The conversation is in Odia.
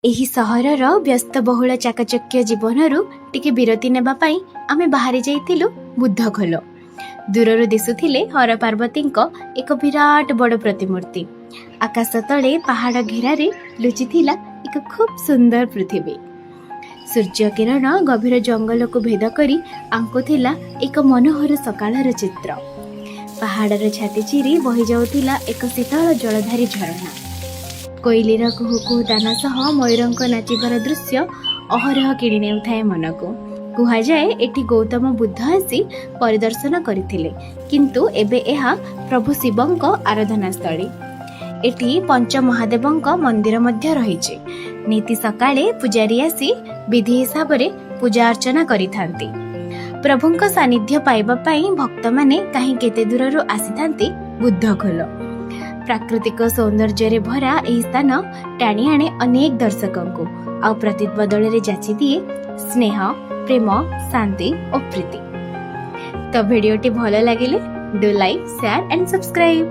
ଏହି ସହରର ବ୍ୟସ୍ତବହୁଳ ଚାକଚକ୍ୟ ଜୀବନରୁ ଟିକେ ବିରତି ନେବା ପାଇଁ ଆମେ ବାହାରି ଯାଇଥିଲୁ ବୁଦ୍ଧଖୋଲ। ଦୂରରୁ ଦିଶୁଥିଲେ ହର ପାର୍ବତୀଙ୍କ ଏକ ବିରାଟ ବଡ଼ ପ୍ରତିମୂର୍ତ୍ତି। ଆକାଶ ତଳେ ପାହାଡ଼ ଘେରାରେ ଲୁଚିଥିଲା ଏକ ଖୁବ୍ ସୁନ୍ଦର ପୃଥିବୀ। ସୂର୍ଯ୍ୟ କିରଣ ଗଭୀର ଜଙ୍ଗଲକୁ ଭେଦ କରି ଆଙ୍କୁଥିଲା ଏକ ମନୋହର ସକାଳର ଚିତ୍ର। ପାହାଡ଼ର ଛାତି ଚିରି ବହି ଯାଉଥିଲା ଏକ ଶୀତଳ ଜଳଧାରୀ ଝରଣା। କୋଇଲିର କୁହୁ କୁହୁ ଦାନ ସହ ମୟୂରଙ୍କ ନାଚିବାର ଦୃଶ୍ୟ ଅହରହ କିଣି ନେଉଥାଏ ମନକୁ। କୁହାଯାଏ ଏଠି ଗୌତମ ବୁଦ୍ଧ ଆସି ପରିଦର୍ଶନ କରିଥିଲେ, କିନ୍ତୁ ଏବେ ଏହା ପ୍ରଭୁ ଶିବଙ୍କ ଆରାଧନାସ୍ଥଳୀ। ଏଠି ପଞ୍ଚମହାଦେବଙ୍କ ମନ୍ଦିର ମଧ୍ୟ ରହିଛି। ନୀତି ସକାଳେ ପୂଜାରୀ ଆସି ବିଧି ହିସାବରେ ପୂଜା ଅର୍ଚ୍ଚନା କରିଥାନ୍ତି। ପ୍ରଭୁଙ୍କ ସାନ୍ନିଧ୍ୟ ପାଇବା ପାଇଁ ଭକ୍ତମାନେ କାହିଁ କେତେ ଦୂରରୁ ଆସିଥାନ୍ତି ବୁଦ୍ଧଖୋଲ। ପ୍ରାକୃତିକ ସୌନ୍ଦର୍ଯ୍ୟରେ ଭରା ଏହି ସ୍ଥାନ ଟାଣି ଆଣେ ଅନେକ ଦର୍ଶକଙ୍କୁ, ଆଉ ପ୍ରତି ବଦଳରେ ଯାଚି ଦିଏ ସ୍ନେହ, ପ୍ରେମ, ଶାନ୍ତି ଓ ପ୍ରୀତି। ତ ଭିଡିଓଟି ଭଲ ଲାଗିଲେ do like, share and subscribe.